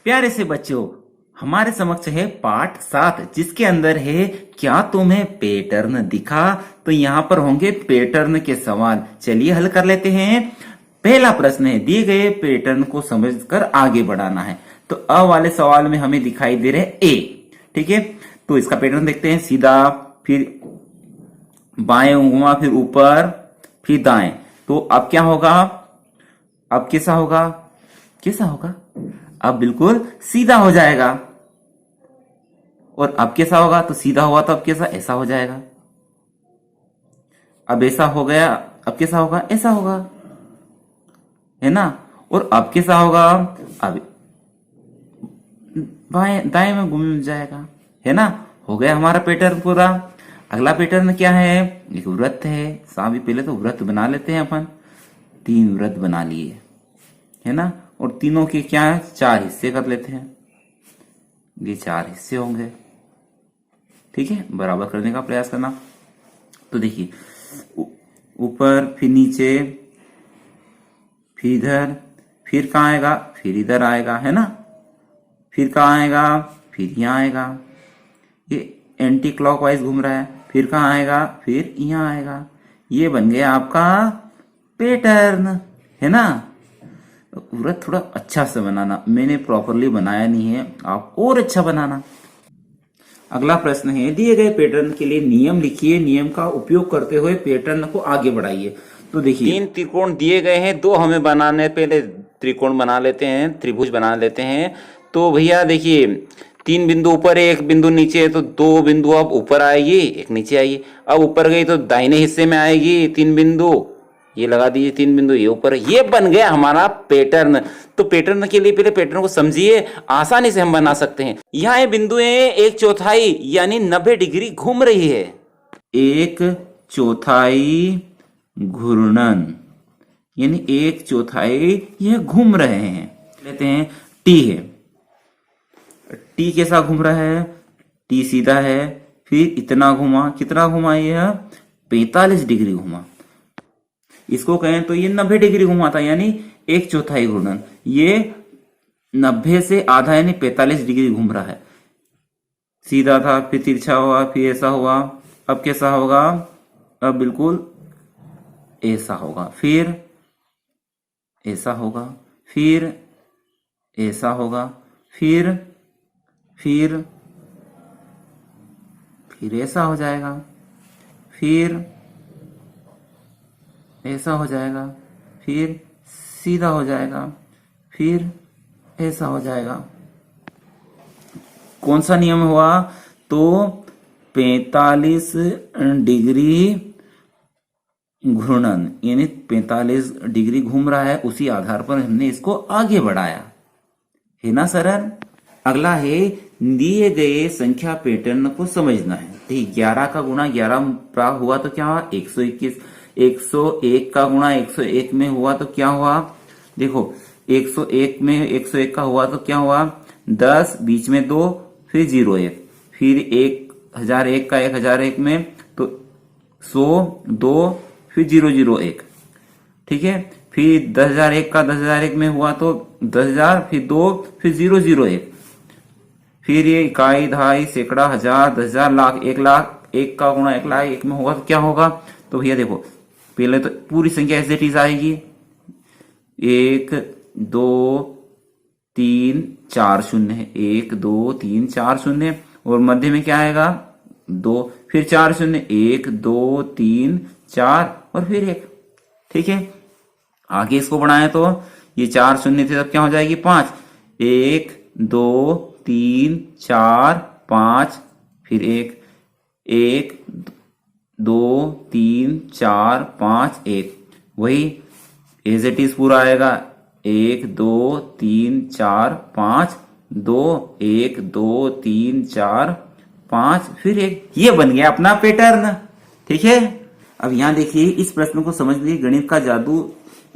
प्यारे से बच्चों, हमारे समक्ष है पाठ 7 जिसके अंदर है क्या तुम्हें पैटर्न दिखा। तो यहाँ पर होंगे पैटर्न के सवाल। चलिए हल कर लेते हैं। पहला प्रश्न है दिए गए पैटर्न को समझकर आगे बढ़ाना है। तो अ वाले सवाल में हमें दिखाई दे रहे ए। ठीक है, तो इसका पैटर्न देखते हैं। सीधा, फिर बाएं घुमा, फिर ऊपर, फिर दाएं। तो अब क्या होगा? अब कैसा होगा? कैसा होगा? अब बिल्कुल सीधा हो जाएगा। और अब कैसा होगा? तो सीधा हुआ तो अब कैसा? ऐसा हो जाएगा। अब ऐसा हो गया, अब कैसा होगा? ऐसा होगा, है ना। और अब कैसा होगा? अब बाएं दाएं में घूम जाएगा, है ना। हो गया हमारा पैटर्न पूरा। अगला पैटर्न क्या है? एक वृत्त है। साहब पहले तो वृत्त बना लेते हैं अपन। 3 वृत्त बना लिए, है ना। और तीनों के क्या है? 4 हिस्से कर लेते हैं। ये 4 हिस्से होंगे। ठीक है, बराबर करने का प्रयास करना। तो देखिए, ऊपर, फिर नीचे, फिर इधर, फिर कहाँ आएगा? फिर इधर आएगा, है ना। फिर कहाँ आएगा? फिर यहाँ आएगा। ये एंटी क्लॉकवाइज घूम रहा है। फिर कहाँ आएगा? फिर यहाँ आएगा। ये बन गया आपका पैटर्न, है ना। वृत्त थोड़ा अच्छा से बनाना, मैंने प्रॉपरली बनाया नहीं है, आप और अच्छा बनाना। अगला प्रश्न है दिए गए पैटर्न के लिए नियम लिखिए, नियम का उपयोग करते हुए पैटर्न को आगे बढ़ाइए। तो देखिए 3 त्रिकोण दिए गए हैं, 2 हमें बनाने, पहले त्रिकोण बना लेते हैं, त्रिभुज बना लेते हैं। तो भैया देखिए 3 बिंदु ऊपर है, 1 बिंदु नीचे है, तो 2 बिंदु अब ऊपर आएगी, 1 नीचे आएगी। अब ऊपर गई तो दाहिने हिस्से में आएगी 3 बिंदु, ये लगा दीजिए 3 बिंदु, ये ऊपर। ये बन गया हमारा पैटर्न। तो पैटर्न के लिए पहले पैटर्न को समझिए, आसानी से हम बना सकते हैं। यहाँ ये बिंदु है 1/4 यानी 90 डिग्री घूम रही है। 1/4 घूर्णन यानी 1/4 ये घूम रहे हैं। लेते हैं टी है। टी कैसा घूम रहा है? टी सीधा है, फिर इतना घुमा, कितना घुमा? ये 45 डिग्री घुमा। इसको कहें तो ये 90 डिग्री घुमा था, यानी 1/4 घूर्णन। ये 90 से आधा यानी 45 डिग्री घूम रहा है। सीधा था, फिर तिरछा हुआ, फिर ऐसा हुआ। अब कैसा होगा? अब बिल्कुल ऐसा होगा, फिर ऐसा होगा, फिर ऐसा होगा, फिर ऐसा हो जाएगा, फिर ऐसा हो जाएगा, फिर सीधा हो जाएगा, फिर ऐसा हो जाएगा। कौन सा नियम हुआ? तो 45 डिग्री घूर्णन यानी 45 डिग्री घूम रहा है, उसी आधार पर हमने इसको आगे बढ़ाया, है ना सरल। अगला है दिए गए संख्या पैटर्न को समझना है। ठीक, 11 का गुणा 11 प्राप्त हुआ तो क्या हुआ? 121। 101 का गुणा 101 में हुआ तो क्या हुआ? देखो 101 में 101 का हुआ तो क्या हुआ? 10, बीच में 2, फिर 01, फिर 1001 का 1001 में तो 100, 2, फिर 001। ठीक है, फिर 10,001 का 10,001 में हुआ तो 10,000, फिर 2, फिर 001। फिर ये इकाई, दहाई, सैकड़ा, हजार, 10,000, लाख, 1,00,000। 1 का गुणा 1,00,000 में होगा तो क्या होगा? तो भैया देखो पहले तो पूरी संख्या एज इट इज आएगी। 1, 2, 3, 4 शून्य है। 1, 2, 3, 4 शून्य, और मध्य में क्या आएगा? 2, फिर 4 शून्य, 1, 2, 3, 4 और फिर 1। ठीक है, आगे इसको बढ़ाएं तो ये 4 शून्य थे, तब क्या हो जाएगी? 5। 1, 2, 3, 4, 5, फिर 1, 1, 2, 3, 4, 5, 1। वही एज इट इज पूरा आएगा। 1, 2, 3, 4, 5, 2, 1, 2, 3, 4, 5, फिर 1। ये बन गया अपना पैटर्न। ठीक है, अब यहां देखिए इस प्रश्न को समझ लीजिए। गणित का जादू,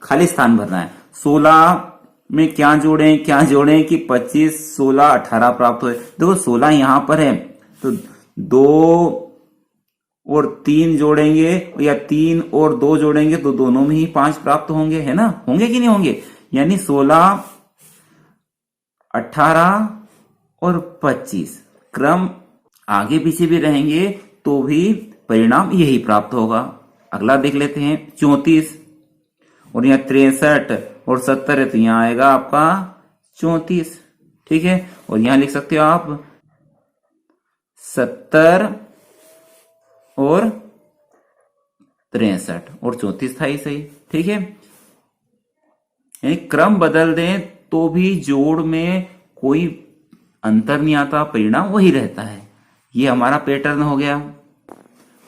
खाली स्थान भरना है। 16 में क्या जोड़ें कि 25, 16, 18 प्राप्त हो। देखो 16 यहां पर है तो 2 और 3 जोड़ेंगे, या 3 और 2 जोड़ेंगे तो दोनों में ही 5 प्राप्त होंगे, है ना। होंगे कि नहीं होंगे? यानी 16 18 और 25 क्रम आगे पीछे भी रहेंगे तो भी परिणाम यही प्राप्त होगा। अगला देख लेते हैं 34 और यहाँ 63 और 70 है तो यहाँ आएगा आपका 34। ठीक है, और यहाँ लिख सकते हो आप 70 और 63 और 34 था ही सही। ठीक है, यानी क्रम बदल दें तो भी जोड़ में कोई अंतर नहीं आता, परिणाम वही रहता है। ये हमारा पैटर्न हो गया।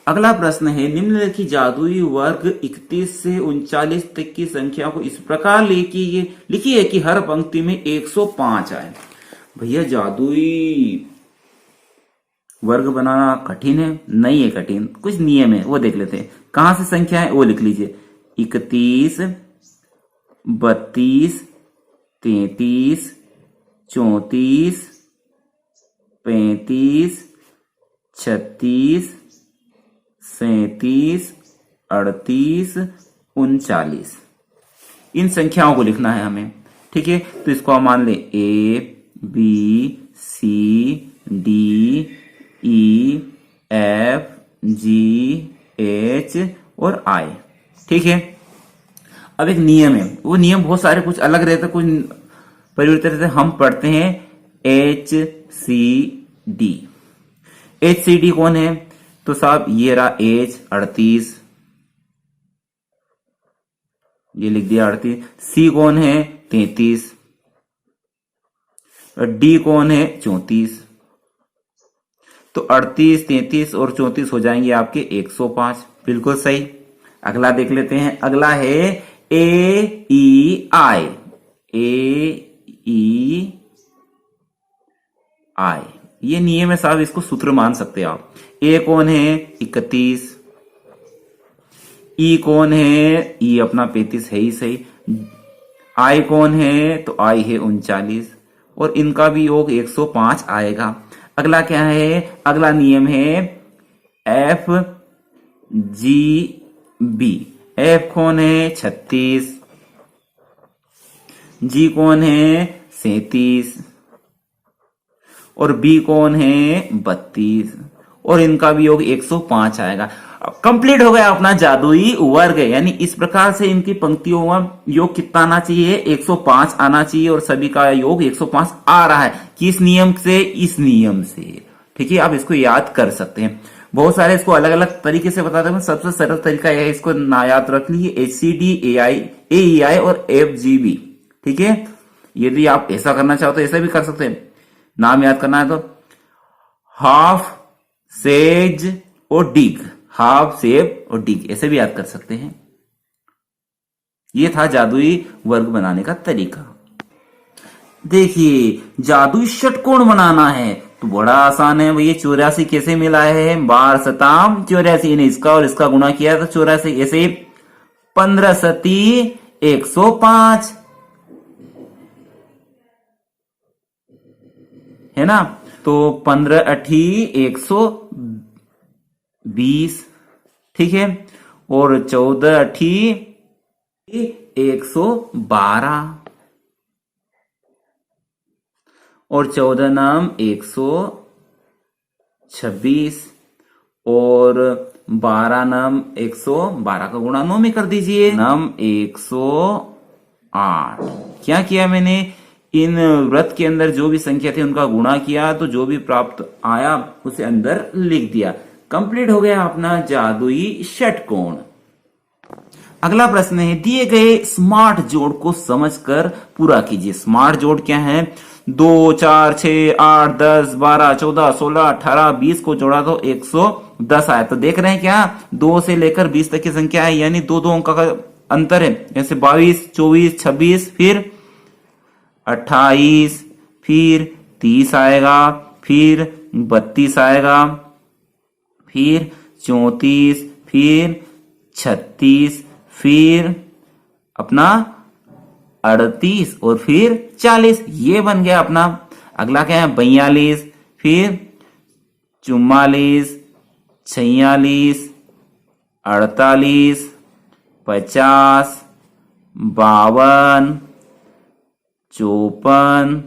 अगला प्रश्न है निम्नलिखित जादुई वर्ग 31 से 39 तक की संख्या को इस प्रकार लिखिए कि हर पंक्ति में 105 आए। भैया जादुई वर्ग बनाना कठिन है? नहीं है कठिन, कुछ नियम है वो देख लेते हैं। कहां से संख्या है वो लिख लीजिए। 31, 32, 33, 34, 35, 36, 37, 38, 39 इन संख्याओं को लिखना है हमें। ठीक है, तो इसको हम मान ले A B C D E F G H और आई। ठीक है, अब एक नियम है, वो नियम बहुत सारे कुछ अलग रहते कुछ परिवर्तित रहते। हम पढ़ते हैं H C D. H C D कौन है? तो साहब ये रहा एच 38, ये लिख दिया 38। सी कौन है? 33। डी कौन है? 34। तो 38, 33 और 34 हो जाएंगे आपके 105। बिल्कुल सही। अगला देख लेते हैं। अगला है ए ई आई। ए ई आई ये नियम है साहब, इसको सूत्र मान सकते हैं आप। ए कौन है? 31। ई कौन है? ई अपना 35 है ही सही। आई कौन है? तो आई है 39 और इनका भी योग 105 आएगा। अगला क्या है? अगला नियम है एफ जी बी। एफ कौन है? 36। जी कौन है? 37 और बी कौन है? 32 और इनका भी योग 105 आएगा। कंप्लीट हो गया अपना जादुई वर्ग। यानी इस प्रकार से इनकी पंक्तियों में योग कितना आना चाहिए? 105 आना चाहिए और सभी का योग 105 आ रहा है। किस नियम से? इस नियम से। ठीक है, आप इसको याद कर सकते हैं। बहुत सारे इसको अलग अलग तरीके से बताते हैं, सबसे सरल तरीका यह है, इसको ना याद रख लीजिए HCD AEI और FGB। ठीक है, यदि आप ऐसा करना चाहो तो ऐसा भी कर सकते हैं। नाम याद करना है तो हाफ, सेज और डिग। हाफ, सेब और डिग ऐसे भी याद कर सकते हैं। यह था जादुई वर्ग बनाने का तरीका। देखिए जादुई षटकोण बनाना है तो बड़ा आसान है भैया। 84 कैसे मिला है? 12 सताम 84 ने इसका और इसका गुणा किया तो 84। ऐसे 15 सती 105 है ना। तो 15 अठी 120। ठीक है, और 14 अठी 112 और 14 नाम 126 और 12 नाम 112 का गुणा 9 में कर दीजिए। नाम 108। क्या किया मैंने? इन व्रत के अंदर जो भी संख्या थी उनका गुणा किया तो जो भी प्राप्त आया उसे अंदर लिख दिया। कंप्लीट हो गया अपना जादुई षटकोण। अगला प्रश्न है दिए गए स्मार्ट जोड़ को समझकर पूरा कीजिए। स्मार्ट जोड़ क्या है? 2, 4, 6, 8, 10, 12, 14, 16, 18, 20 को जोड़ा तो 110 आया। तो देख रहे हैं क्या 2 से लेकर 20 तक की संख्या है, यानी दो अंक का अंतर है। जैसे 22, 24, 26, फिर 28, फिर 30 आएगा, फिर 32 आएगा, फिर 34, फिर 36, फिर अपना 38 और फिर 40। ये बन गया अपना। अगला क्या है? 42, फिर 44, 46, 48, 50, 52, 54,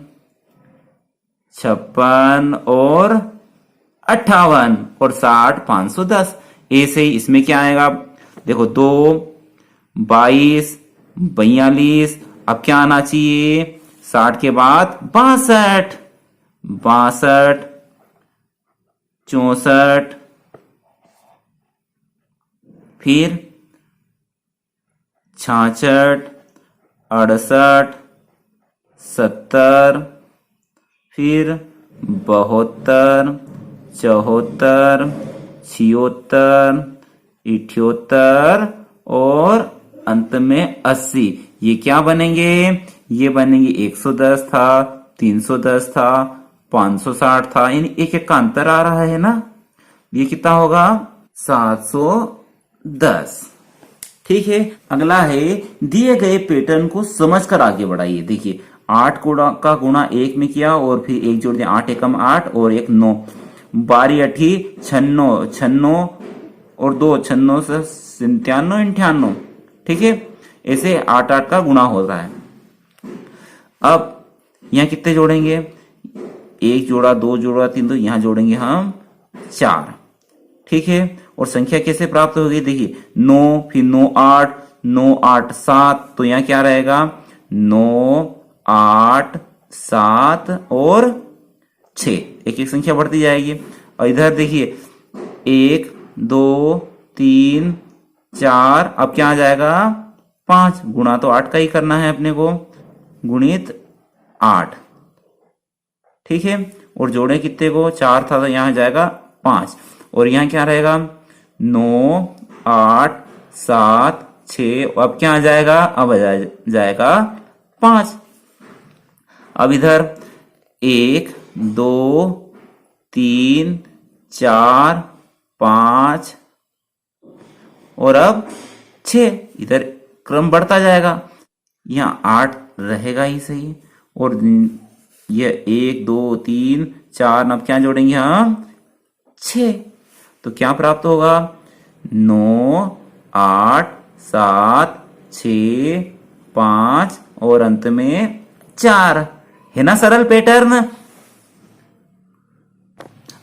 56 और 58 और 60 510। ऐसे ही इसमें क्या आएगा, देखो 2 22 42। अब क्या आना चाहिए 60 के बाद 62 62 64, फिर 66 68 70, फिर 72 74 76 78 और अंत में 80। ये क्या बनेंगे, ये बनेंगे 110 था, 310 था, 560 था, यानी एक एक का अंतर आ रहा है ना। ये कितना होगा 710। ठीक है, अगला है दिए गए पैटर्न को समझकर आगे बढ़ाइए। देखिए 8 का गुणा 1 में किया और फिर 1 जोड़ दिया, 8 एकम 8 और 1 9, 12 अठी 96 96 और 2 96 से 97 98। ठीक है, ऐसे 8 8 का गुणा होता है। अब यहाँ कितने जोड़ेंगे, 1 जोड़ा 2 जोड़ा 3, तो यहां जोड़ेंगे हम 4। ठीक है, और संख्या कैसे प्राप्त होगी, देखिए 9 फिर 9 8 9 8 7, तो यहां क्या रहेगा 9 8 7 और 6, एक एक संख्या बढ़ती जाएगी। और इधर देखिए 1 2 3 4, अब क्या आ जाएगा 5, गुणा तो 8 का ही करना है अपने को, गुणित 8। ठीक है, और जोड़े कितने को 4 था, तो यहां जाएगा 5, और यहां क्या रहेगा 9 8 7 6, अब क्या आ जाएगा, अब आ जाएगा 5। अब इधर 1 2 3 4 5 और अब 6, इधर क्रम बढ़ता जाएगा, यहाँ 8 रहेगा ही सही, और ये 1 2 3 4, अब क्या जोड़ेंगे हम 6, तो क्या प्राप्त होगा 9 8 7 6 5 और अंत में 4। है ना सरल पैटर्न।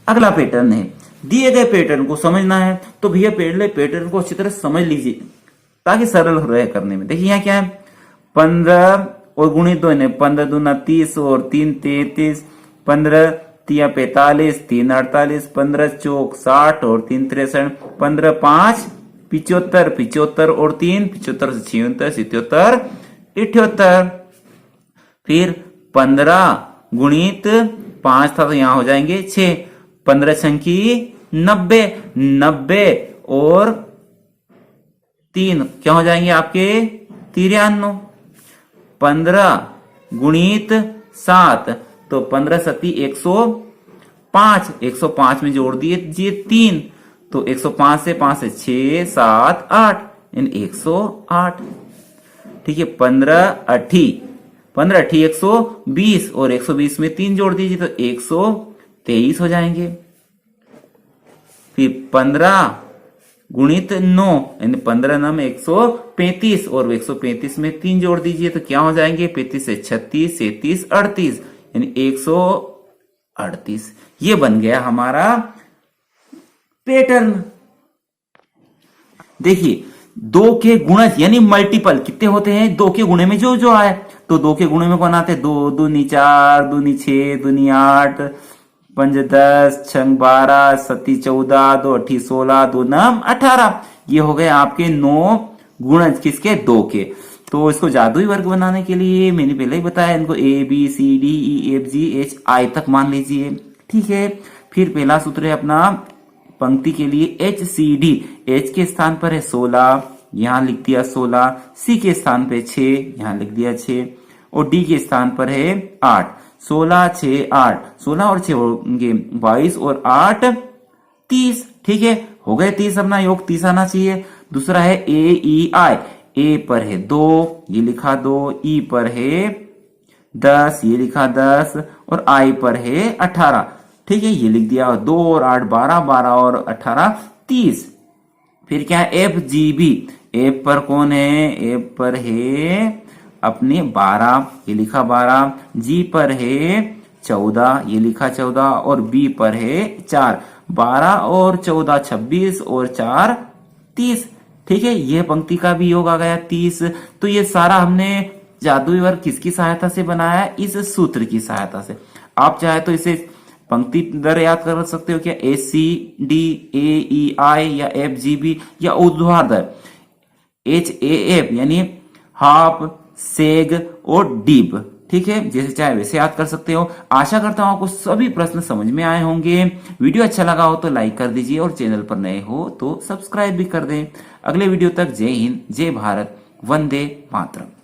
अगला पैटर्न है, दिए गए पैटर्न को समझना है, तो भैया पहले पैटर्न को अच्छी तरह समझ लीजिए ताकि सरल रहे करने में। देखिए यहाँ क्या है 15 और गुणित 2 है, 15 दूना 30 और 3 33, 15 तिया 45 3 48, 15 चौक 60 और 3 63, 15 5 75 75 और 3 75 से 76 77 78, फिर 15 गुणित 5 था तो यहां हो जाएंगे 6, 15 छंकी 90 90 और 3 क्या हो जाएंगे आपके 93, 15 गुणित 7, तो 15 सती 105, 105 में जोड़ दिए 3, तो 105 से 5 से 6 7 8 यानी 108। ठीक है, 15 अठी 120 और 120 में 3 जोड़ दीजिए तो 123 हो जाएंगे। फिर 15 गुणित 9 यानी 15 9 में 135 और 135 में 3 जोड़ दीजिए तो क्या हो जाएंगे 35 से 36 37 38 यानी 138। ये बन गया हमारा पैटर्न। देखिए 2 के गुणज यानी मल्टीपल कितने होते हैं, 2 के गुणे में जो जो आए, तो 2 के गुणे में कौन आते हैं 2 दूनी 4 दूनी 6 दूनी 8 5 10 6 12 7 14 2 8 16 2 9 18। ये हो गए आपके 9 गुणज किसके 2 के। तो इसको जादुई वर्ग बनाने के लिए मैंने पहले ही बताया, इनको A B C D E F G H I तक मान लीजिए। ठीक है, फिर पहला सूत्र है अपना पंक्ति के लिए HCD, H के स्थान पर है 16, यहां लिख दिया 16, C के स्थान पे 6, यहां लिख दिया 6 और D के स्थान पर है 8। 16 6 8, 16 और 6 होंगे 22 और 8 30। ठीक है, हो गए 30, अपना योग 30 आना चाहिए। दूसरा है AEI, A पर है 2, ये लिखा 2, E पर है 10, ये लिखा 10 और I पर है 18। ठीक है, ये लिख दिया 2 और 8 12, 12 और 18 30। फिर क्या है FGB, F पर कौन है, F पर है अपने 12, ये लिखा 12, G पर है 14, ये लिखा 14 और बी पर है 4। 12 और 14 26 और 4 30। ठीक है, यह पंक्ति का भी योग आ गया 30। तो ये सारा हमने जादुई वर्ग किसकी सहायता से बनाया है? इस सूत्र की सहायता से। आप चाहे तो इसे पंक्ति दर याद कर सकते हो क्या? ACD, AEI या FGB या ऊर्ध्वाधर दर HAF यानी हाफ, सेग और डीप। ठीक है, जैसे चाहे वैसे याद कर सकते हो। आशा करता हूं आपको सभी प्रश्न समझ में आए होंगे। वीडियो अच्छा लगा हो तो लाइक कर दीजिए और चैनल पर नए हो तो सब्सक्राइब भी कर दें। अगले वीडियो तक जय हिंद, जय भारत, वंदे मातरम।